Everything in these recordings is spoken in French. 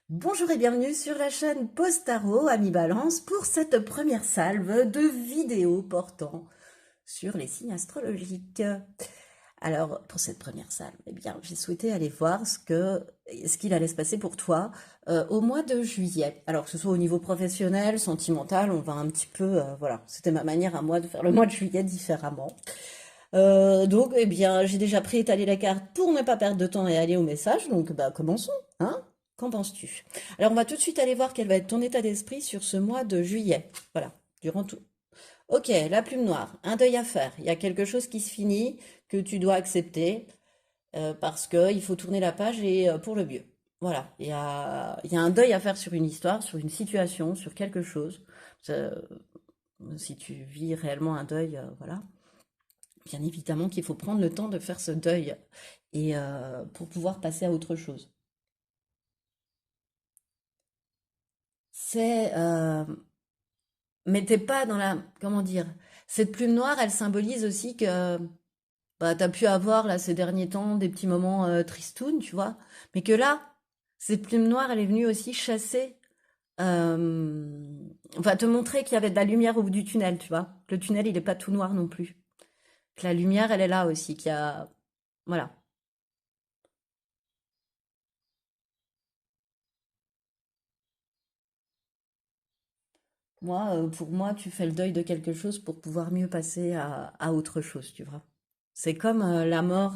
Bonjour et bienvenue sur la chaîne Postaro Ami Balance pour cette première salve de vidéos portant sur les signes astrologiques. Alors, pour cette première salve, eh bien, j'ai souhaité aller voir ce qu'il allait se passer pour toi au mois de juillet. Alors, que ce soit au niveau professionnel, sentimental, on va un petit peu, voilà, c'était ma manière à moi de faire le mois de juillet différemment. Donc, eh bien, j'ai déjà préétalé la carte pour ne pas perdre de temps et aller au message. Donc, bah, commençons, hein? Qu'en penses-tu? Alors, on va tout de suite aller voir quel va être ton état d'esprit sur ce mois de juillet. Voilà, durant tout. Ok, la plume noire, un deuil à faire. Il y a quelque chose qui se finit que tu dois accepter parce que il faut tourner la page et pour le mieux. Voilà, il y a un deuil à faire sur une histoire, sur une situation, sur quelque chose. Euh, Si tu vis réellement un deuil, voilà. Bien évidemment qu'il faut prendre le temps de faire ce deuil et pour pouvoir passer à autre chose. C'est mais t'es pas dans la comment dire. Cette plume noire, elle symbolise aussi que bah t'as pu avoir là ces derniers temps des petits moments tristounes, tu vois, mais que là, cette plume noire, elle est venue aussi chasser, enfin te montrer qu'il y avait de la lumière au bout du tunnel, tu vois. Que le tunnel, il est pas tout noir non plus. Que la lumière, elle est là aussi, qu'il y a voilà. Moi, pour moi, tu fais le deuil de quelque chose pour pouvoir mieux passer à autre chose, tu vois. C'est comme la mort,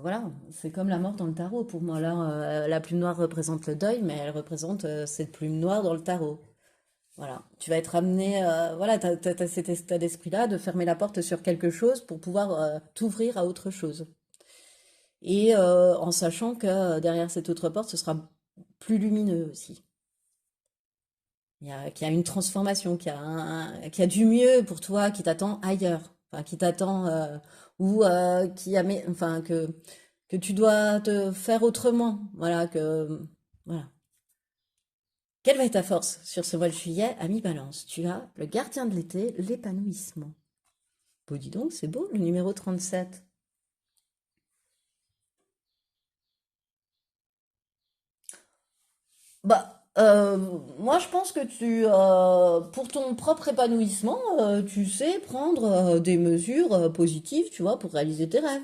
voilà, c'est comme la mort dans le tarot. Pour moi, là, la plume noire représente le deuil, mais elle représente cette plume noire dans le tarot. Voilà, tu vas être amené, voilà, t'as cet état d'esprit-là de fermer la porte sur quelque chose pour pouvoir t'ouvrir à autre chose. Et en sachant que derrière cette autre porte, ce sera plus lumineux aussi. Qu'il y a une transformation, qu'il y a du mieux pour toi qui t'attend ailleurs, enfin, qui t'attend ou enfin que tu dois te faire autrement. Voilà voilà. Quelle va être ta force sur ce mois de juillet, ami Balance? Tu as le gardien de l'été, l'épanouissement. Bon, dis donc, c'est beau, le numéro 37. Bah, moi, je pense que pour ton propre épanouissement, tu sais prendre des mesures positives, tu vois, pour réaliser tes rêves.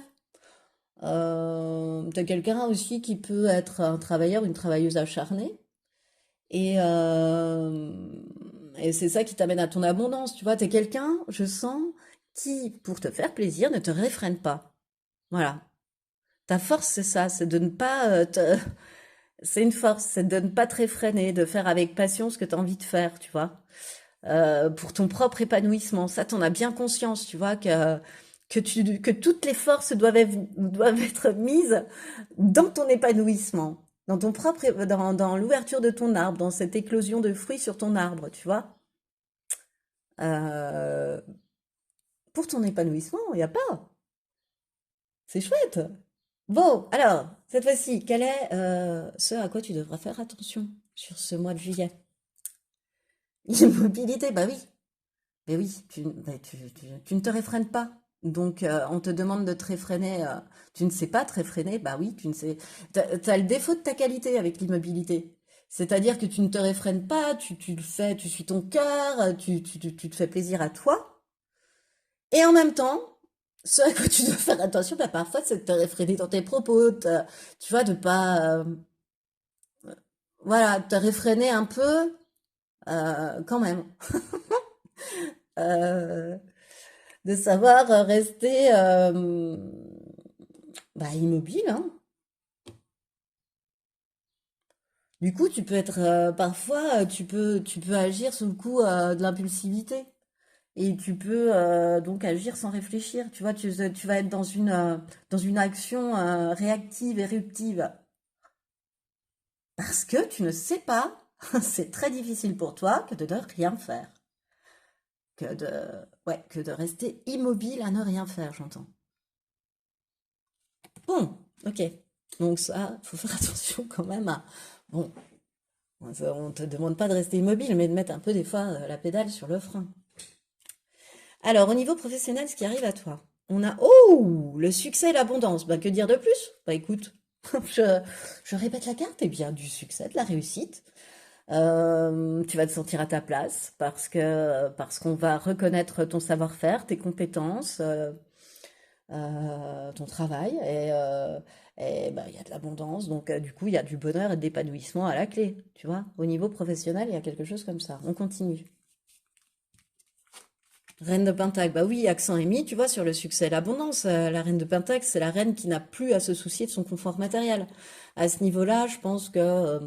T'as quelqu'un aussi qui peut être un travailleur, une travailleuse acharnée, et, euh, et c'est ça qui t'amène à ton abondance, tu vois. T'es quelqu'un, je sens, qui, pour te faire plaisir, ne te réfrène pas. Voilà. Ta force, c'est ça, c'est de ne pas c'est une force, c'est de ne pas te réfréner, de faire avec passion ce que tu as envie de faire, tu vois. Pour ton propre épanouissement. Ça, t'en as bien conscience, tu vois, que toutes les forces doivent être mises dans ton épanouissement, dans ton propre, dans l'ouverture de ton arbre, dans cette éclosion de fruits sur ton arbre, tu vois. Euh, pour ton épanouissement, il n'y a pas. C'est chouette. Bon, alors, cette fois-ci, quel est ce à quoi tu devras faire attention sur ce mois de juillet? L'immobilité, bah oui. Mais oui, tu ne te réfrènes pas. Donc, on te demande de te réfréner. Tu ne sais pas te réfréner. Bah oui, tu ne sais. T'as le défaut de ta qualité avec l'immobilité. C'est-à-dire que tu ne te réfrènes pas, tu le fais, tu suis ton cœur, tu te fais plaisir à toi. Et en même temps, ce à quoi tu dois faire attention, bah parfois, c'est de te réfréner dans tes propos. Tu vois, de pas. Voilà, te réfréner un peu, quand même. Euh, de savoir rester bah, immobile, hein. Du coup, tu peux être parfois, tu peux agir sous le coup de l'impulsivité et tu peux donc agir sans réfléchir. Tu vois, tu vas être dans une action réactive, éruptive parce que tu ne sais pas. C'est très difficile pour toi que de ne rien faire, que de rester immobile à ne rien faire, j'entends. Bon, ok. Donc ça, faut faire attention quand même à. Bon, on te demande pas de rester immobile, mais de mettre un peu des fois la pédale sur le frein. Alors, au niveau professionnel, ce qui arrive à toi, on a oh le succès et l'abondance. Bah que dire de plus? Bah écoute. Je, je répète la carte, eh bien, du succès, de la réussite. Tu vas te sentir à ta place parce qu'on va reconnaître ton savoir-faire, tes compétences, ton travail et bah, il y a de l'abondance donc du coup il y a du bonheur et de l'épanouissement à la clé, tu vois. Au niveau professionnel, il y a quelque chose comme ça. On continue. Reine de Pentacle, bah oui, accent est mis, tu vois, sur le succès et l'abondance. La reine de Pentacle, c'est la reine qui n'a plus à se soucier de son confort matériel. À ce niveau-là, je pense que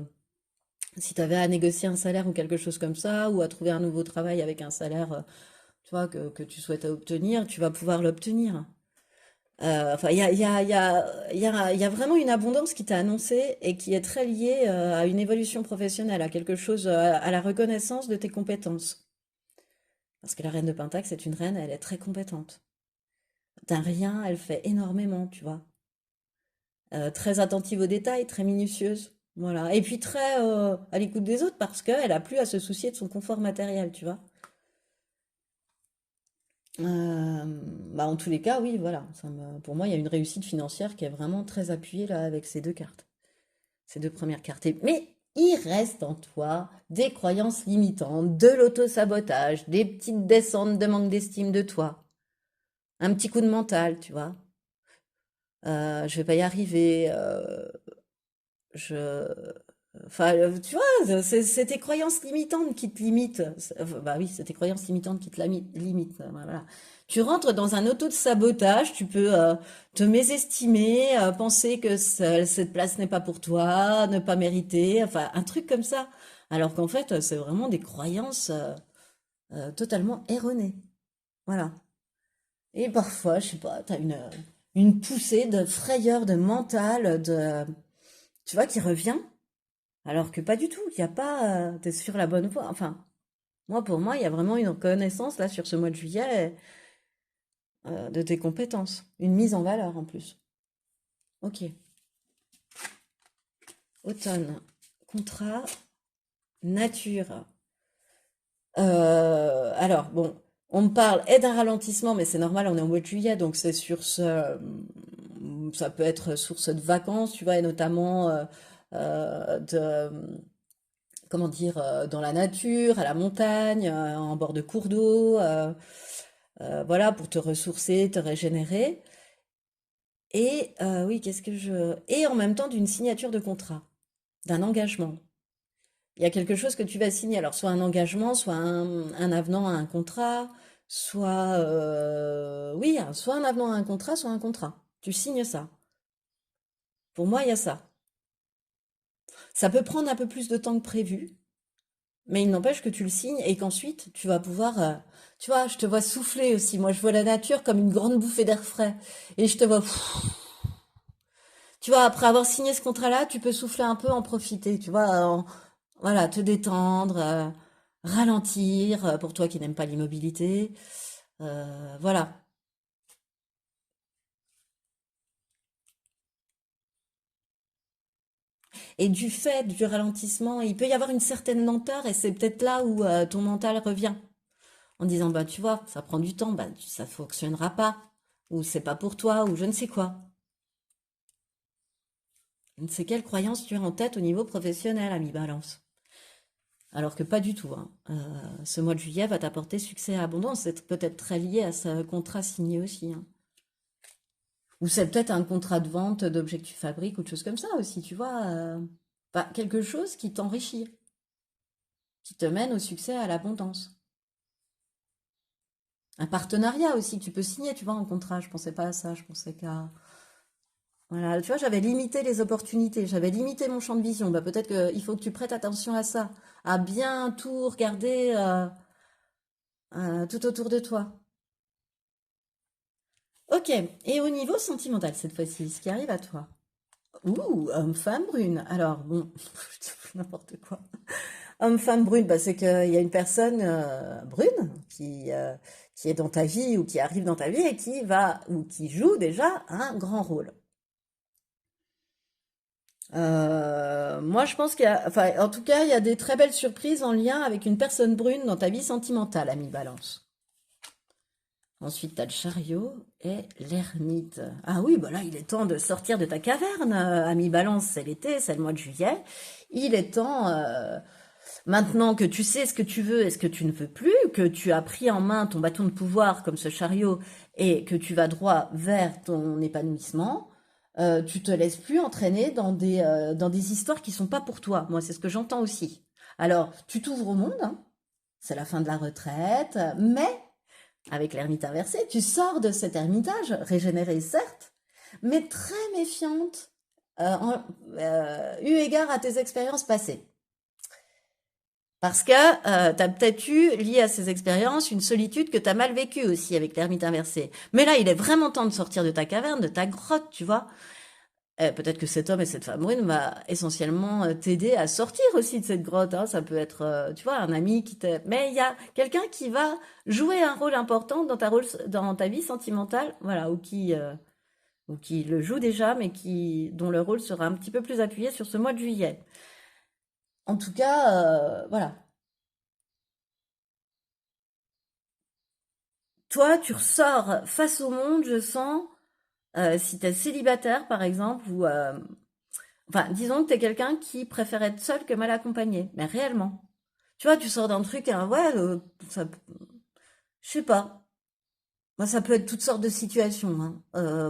si tu avais à négocier un salaire ou quelque chose comme ça, ou à trouver un nouveau travail avec un salaire, tu vois, que tu souhaites obtenir, tu vas pouvoir l'obtenir. Enfin, il y a vraiment une abondance qui t'a annoncé et qui est très liée à une évolution professionnelle, à quelque chose, à la reconnaissance de tes compétences. Parce que la reine de Pentacle, c'est une reine, elle est très compétente. D'un rien, elle fait énormément, tu vois. Très attentive aux détails, très minutieuse. Voilà. Et puis très à l'écoute des autres parce qu'elle a plus à se soucier de son confort matériel, tu vois. Bah en tous les cas, oui, voilà. Pour moi, il y a une réussite financière qui est vraiment très appuyée là avec ces deux cartes, ces deux premières cartes. Mais il reste en toi des croyances limitantes, de l'auto-sabotage, des petites descentes de manque d'estime de toi, un petit coup de mental, tu vois. Je vais pas y arriver. Je, enfin, tu vois, c'est tes croyances limitantes qui te limitent. Bah oui, c'est tes croyances limitantes qui te limitent. Voilà. Tu rentres dans un auto de sabotage, tu peux te mésestimer, penser que cette place n'est pas pour toi, ne pas mériter, enfin un truc comme ça. Alors qu'en fait, c'est vraiment des croyances totalement erronées. Voilà. Et parfois, je sais pas, t'as une poussée de frayeur, de mental, tu vois, qui revient. Alors que pas du tout, il y a pas, t'es sur la bonne voie. Enfin, pour moi, il y a vraiment une reconnaissance là sur ce mois de juillet de tes compétences, une mise en valeur en plus. Ok, automne, contrat, nature. Alors bon, on me parle et d'un ralentissement, mais c'est normal, on est au mois de juillet, donc c'est sur ça peut être source de vacances, tu vois, et notamment de comment dire, dans la nature, à la montagne, en bord de cours d'eau, voilà, pour te ressourcer, te régénérer. Et oui, qu'est-ce que je... Et en même temps d'une signature de contrat, d'un engagement. Il y a quelque chose que tu vas signer, alors soit un engagement, soit un avenant à un contrat, soit... oui, soit un avenant à un contrat, soit un contrat. Tu signes ça. Pour moi, il y a ça. Ça peut prendre un peu plus de temps que prévu, mais il n'empêche que tu le signes et qu'ensuite tu vas pouvoir, tu vois, je te vois souffler aussi. Moi, je vois la nature comme une grande bouffée d'air frais. Et je te vois, tu vois, après avoir signé ce contrat-là, tu peux souffler un peu, en profiter, tu vois, voilà, te détendre, ralentir, pour toi qui n'aimes pas l'immobilité. Voilà. Et du fait du ralentissement, il peut y avoir une certaine lenteur et c'est peut-être là où ton mental revient. En disant, bah, tu vois, ça prend du temps, bah, ça fonctionnera pas, ou c'est pas pour toi, ou je ne sais quoi. Je ne sais quelle croyance tu as en tête au niveau professionnel, ami Balance. Alors que pas du tout, hein. Ce mois de juillet va t'apporter succès et abondance. C'est peut-être très lié à ce contrat signé aussi, hein. Ou c'est peut-être un contrat de vente d'objets que tu fabriques ou de choses comme ça aussi, tu vois. Bah, quelque chose qui t'enrichit, qui te mène au succès et à l'abondance. Un partenariat aussi que tu peux signer, tu vois, en contrat. Je pensais pas à ça, je pensais qu'à... Voilà, tu vois, j'avais limité les opportunités, j'avais limité mon champ de vision. Bah, peut-être qu'il faut que tu prêtes attention à ça, à bien tout regarder tout autour de toi. Ok, et au niveau sentimental cette fois-ci, ce qui arrive à toi. Ouh, homme-femme brune. Alors, bon, n'importe quoi. Homme-femme brune, bah, c'est qu'il y a une personne brune qui est dans ta vie ou qui arrive dans ta vie et qui va ou qui joue déjà un grand rôle. Moi, je pense qu'il y a, enfin, en tout cas, il y a des très belles surprises en lien avec une personne brune dans ta vie sentimentale, ami Balance. Ensuite, tu as le chariot et l'ermite. Ah oui, bah là, il est temps de sortir de ta caverne, ami Balance, c'est l'été, c'est le mois de juillet. Il est temps, maintenant que tu sais ce que tu veux et ce que tu ne veux plus, que tu as pris en main ton bâton de pouvoir comme ce chariot et que tu vas droit vers ton épanouissement, tu te laisses plus entraîner dans des histoires qui sont pas pour toi. Moi, c'est ce que j'entends aussi. Alors, tu t'ouvres au monde, hein, c'est la fin de la retraite, mais avec l'ermite inversé, tu sors de cet ermitage, régénéré certes, mais très méfiante, eu égard à tes expériences passées. Parce que tu as peut-être eu, lié à ces expériences, une solitude que tu as mal vécue aussi avec l'ermite inversé. Mais là, il est vraiment temps de sortir de ta caverne, de ta grotte, tu vois. Peut-être que cet homme et cette femme brune va essentiellement t'aider à sortir aussi de cette grotte, hein. Ça peut être, tu vois, un ami qui t'aide. Mais il y a quelqu'un qui va jouer un rôle important dans ta vie sentimentale, voilà, ou qui le joue déjà, mais dont le rôle sera un petit peu plus appuyé sur ce mois de juillet. En tout cas, voilà. Toi, tu ressors face au monde, je sens, si t'es célibataire, par exemple, ou enfin, disons que t'es quelqu'un qui préfère être seul que mal accompagné, mais réellement. Tu vois, tu sors d'un truc, hein, ouais, ça, je sais pas. Moi, ça peut être toutes sortes de situations, hein.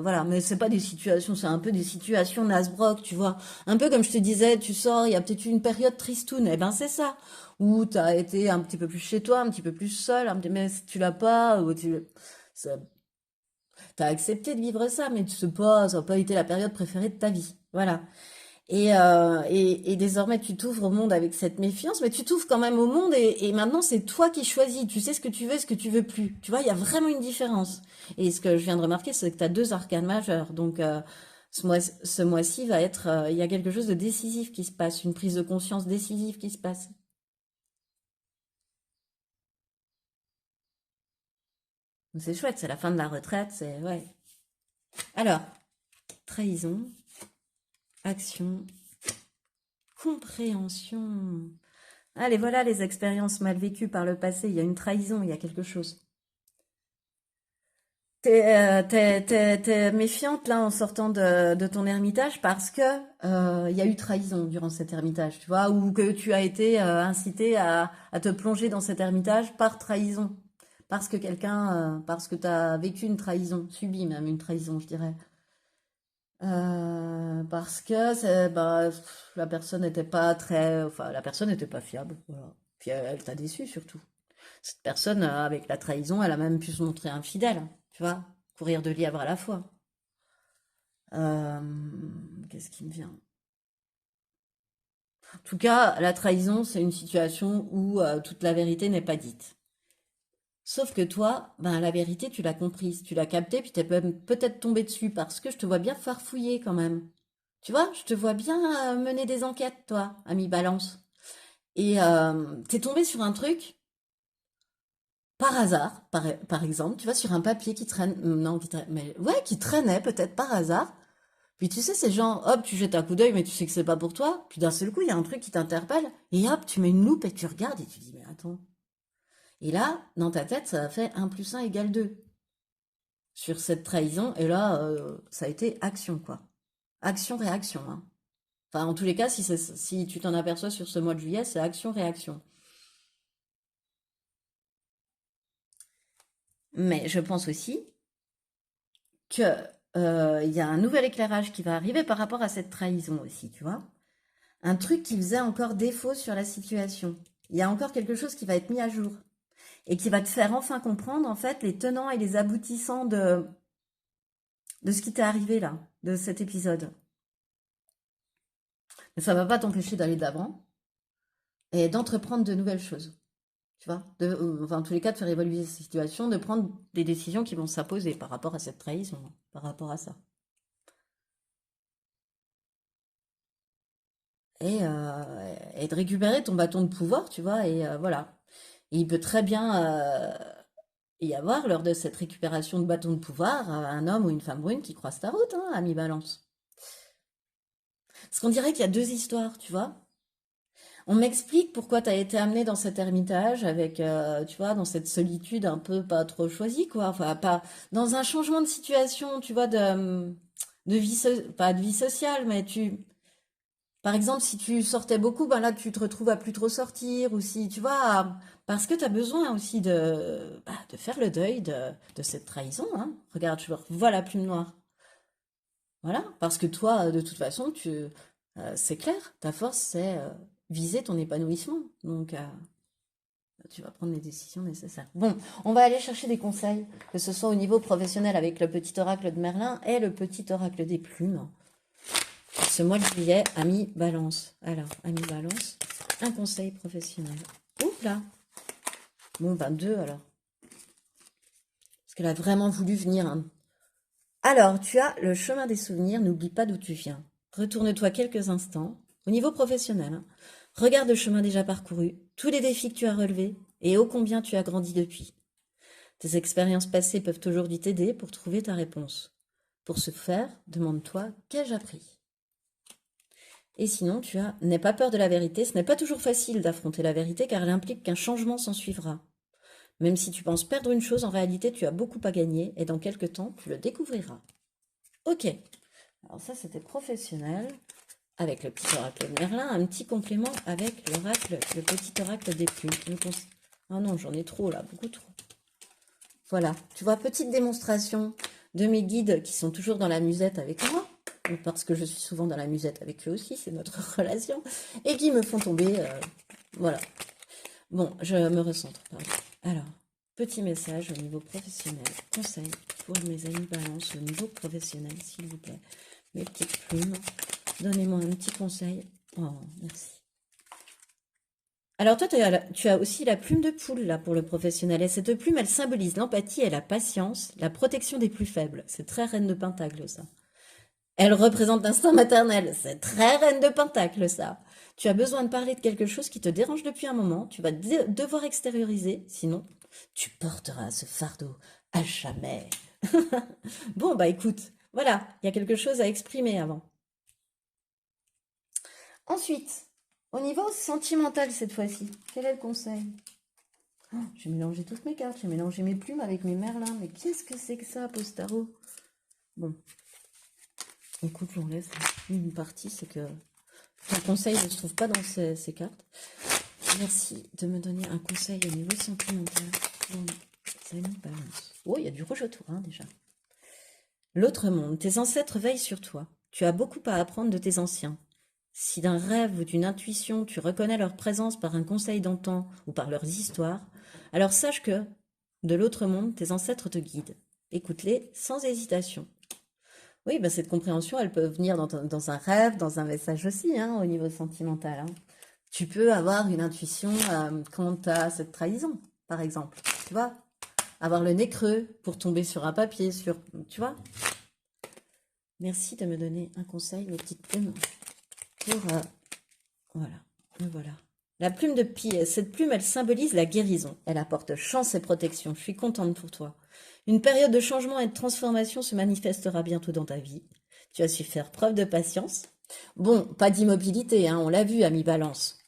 Voilà, mais c'est pas des situations, c'est un peu des situations Nasbrock, tu vois. Un peu comme je te disais, tu sors, il y a peut-être eu une période tristoune, eh ben c'est ça. Où t'as été un petit peu plus chez toi, un petit peu plus seul, mais si tu l'as pas, ça- t'as accepté de vivre ça, mais tu sais pas, ça n'a pas été la période préférée de ta vie. Voilà. Et désormais, tu t'ouvres au monde avec cette méfiance, mais tu t'ouvres quand même au monde et maintenant, c'est toi qui choisis. Tu sais ce que tu veux et ce que tu veux plus. Tu vois, il y a vraiment une différence. Et ce que je viens de remarquer, c'est que tu as deux arcanes majeurs. Donc, ce mois-ci va être, il y a quelque chose de décisif qui se passe, une prise de conscience décisive qui se passe. Donc, c'est chouette, c'est la fin de la retraite, c'est, ouais. Alors, trahison, action, compréhension. Allez, voilà les expériences mal vécues par le passé. Il y a une trahison, il y a quelque chose. T'es méfiante là en sortant de ton ermitage parce que il y a eu trahison durant cet ermitage, tu vois, ou que tu as été incité à te plonger dans cet ermitage par trahison, parce que tu as vécu une trahison, subi même une trahison, je dirais. Parce que bah, la personne n'était pas très, enfin, la personne n'était pas fiable, voilà. Puis elle t'a déçu surtout. Cette personne, avec la trahison, elle a même pu se montrer infidèle, tu vois, courir de lièvre à la fois. Qu'est-ce qui me vient? En tout cas, la trahison, c'est une situation où toute la vérité n'est pas dite. Sauf que toi, ben, la vérité, tu l'as comprise, tu l'as captée, puis t'es peut-être tombé dessus parce que je te vois bien farfouiller quand même. Tu vois, je te vois bien mener des enquêtes, toi, ami Balance. Et t'es tombé sur un truc par hasard, par exemple, tu vois, sur un papier qui traîne, non, mais ouais, qui traînait peut-être par hasard. Puis tu sais, c'est genre, hop, tu jettes un coup d'œil, mais tu sais que c'est pas pour toi. Puis d'un seul coup, il y a un truc qui t'interpelle, et hop, tu mets une loupe et tu regardes et tu dis, mais attends. Et là, dans ta tête, ça a fait 1 + 1 = 2 sur cette trahison. Et là, ça a été action, quoi. Action-réaction, hein. Enfin, en tous les cas, si tu t'en aperçois sur ce mois de juillet, c'est action-réaction. Mais je pense aussi que il y a un nouvel éclairage qui va arriver par rapport à cette trahison aussi, tu vois. Un truc qui faisait encore défaut sur la situation. Il y a encore quelque chose qui va être mis à jour et qui va te faire enfin comprendre en fait les tenants et les aboutissants de ce qui t'est arrivé là, de cet épisode. Mais ça va pas t'empêcher d'aller d'avant et d'entreprendre de nouvelles choses. Tu vois, enfin, en tous les cas, de faire évoluer cette situation, de prendre des décisions qui vont s'imposer par rapport à cette trahison, par rapport à ça. Et de récupérer ton bâton de pouvoir, tu vois, et voilà. Et il peut très bien y avoir, lors de cette récupération de bâton de pouvoir, un homme ou une femme brune qui croise ta route, hein, ami Balance. Parce qu'on dirait qu'il y a deux histoires, tu vois. On m'explique pourquoi tu as été amené dans cet ermitage avec, tu vois, dans cette solitude un peu pas trop choisie, quoi. Enfin, pas dans un changement de situation, tu vois, de vie, pas de vie sociale, mais par exemple, si tu sortais beaucoup, ben là, tu te retrouves à plus trop sortir, ou si, tu vois, parce que tu as besoin aussi de faire le deuil de cette trahison, hein. Regarde, je vois la plume noire. Voilà, parce que toi, de toute façon, c'est clair, ta force, c'est viser ton épanouissement. Donc, tu vas prendre les décisions nécessaires. Bon, on va aller chercher des conseils, que ce soit au niveau professionnel avec le petit oracle de Merlin et le petit oracle des plumes. Pour ce mois de juillet, ami Balance. Alors, ami Balance, un conseil professionnel. Oups là. Bon, ben deux alors. Parce qu'elle a vraiment voulu venir, hein. Alors, tu as le chemin des souvenirs, n'oublie pas d'où tu viens. Retourne-toi quelques instants, au niveau professionnel, hein. Regarde le chemin déjà parcouru, tous les défis que tu as relevés, et ô combien tu as grandi depuis. Tes expériences passées peuvent aujourd'hui t'aider pour trouver ta réponse. Pour ce faire, demande-toi, qu'ai-je appris? Et sinon, n'aie pas peur de la vérité, ce n'est pas toujours facile d'affronter la vérité car elle implique qu'un changement s'en suivra. Même si tu penses perdre une chose, en réalité, tu as beaucoup à gagner et dans quelques temps, tu le découvriras. Ok, alors ça c'était professionnel, avec le petit oracle de Merlin, un petit complément avec l'oracle, le petit oracle des plumes. Ah non, j'en ai trop là, beaucoup trop. Voilà, tu vois, petite démonstration de mes guides qui sont toujours dans la musette avec moi, parce que je suis souvent dans la musette avec eux aussi, c'est notre relation, et qui me font tomber, voilà. Bon, je me recentre, pardon. Alors, petit message au niveau professionnel, conseil pour mes amis balance au niveau professionnel, s'il vous plaît. Mes petites plumes, donnez-moi un petit conseil. Oh, merci. Alors toi, tu as aussi la plume de poule là pour le professionnel. Et cette plume, elle symbolise l'empathie et la patience, la protection des plus faibles. C'est très reine de Pentacle ça. Elle représente l'instinct maternel. C'est très reine de Pentacle ça. Tu as besoin de parler de quelque chose qui te dérange depuis un moment. Tu vas devoir extérioriser, sinon tu porteras ce fardeau à jamais. Bon, bah écoute, voilà, il y a quelque chose à exprimer avant. Ensuite, au niveau sentimental cette fois-ci, quel est le conseil? Oh, j'ai mélangé toutes mes cartes, j'ai mélangé mes plumes avec mes merlins, mais qu'est-ce que c'est que ça, Postaro? Bon, écoute, j'en laisse une partie, c'est que ton conseil ne se trouve pas dans ces cartes. Merci de me donner un conseil au niveau sentimental pour mes amis balance. Oh, il y a du rouge autour, hein, déjà. L'autre monde, tes ancêtres veillent sur toi. Tu as beaucoup à apprendre de tes anciens. Si d'un rêve ou d'une intuition tu reconnais leur présence par un conseil d'antan ou par leurs histoires, alors sache que, de l'autre monde, tes ancêtres te guident. Écoute-les sans hésitation. Oui, bah cette compréhension, elle peut venir dans un rêve, dans un message aussi, hein, au niveau sentimental, hein. Tu peux avoir une intuition quant à cette trahison, par exemple. Tu vois, avoir le nez creux pour tomber sur un papier, tu vois. Merci de me donner un conseil, mes petites plumes. Voilà, me voilà. La plume de pied, cette plume, elle symbolise la guérison. Elle apporte chance et protection. Je suis contente pour toi. Une période de changement et de transformation se manifestera bientôt dans ta vie. Tu as su faire preuve de patience. Bon, pas d'immobilité, hein, on l'a vu, ami Balance.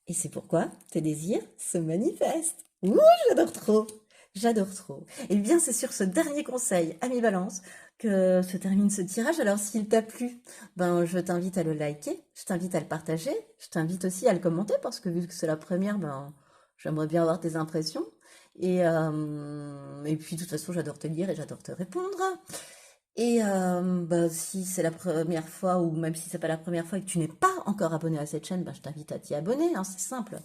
Et c'est pourquoi tes désirs se manifestent. Ouh, j'adore trop. J'adore trop. Et bien, c'est sur ce dernier conseil, ami Balance, que se termine ce tirage. Alors, s'il t'a plu, ben, je t'invite à le liker, je t'invite à le partager, je t'invite aussi à le commenter, parce que vu que c'est la première, ben, j'aimerais bien avoir tes impressions. Et puis, de toute façon, j'adore te lire et j'adore te répondre. Et bah, si c'est la première fois, ou même si c'est pas la première fois et que tu n'es pas encore abonné à cette chaîne, bah, je t'invite à t'y abonner, hein, c'est simple.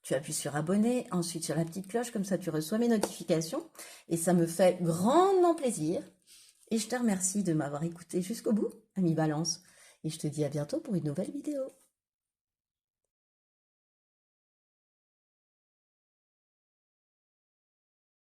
Tu appuies sur abonner, ensuite sur la petite cloche, comme ça tu reçois mes notifications. Et ça me fait grandement plaisir. Et je te remercie de m'avoir écouté jusqu'au bout, ami Balance. Et je te dis à bientôt pour une nouvelle vidéo.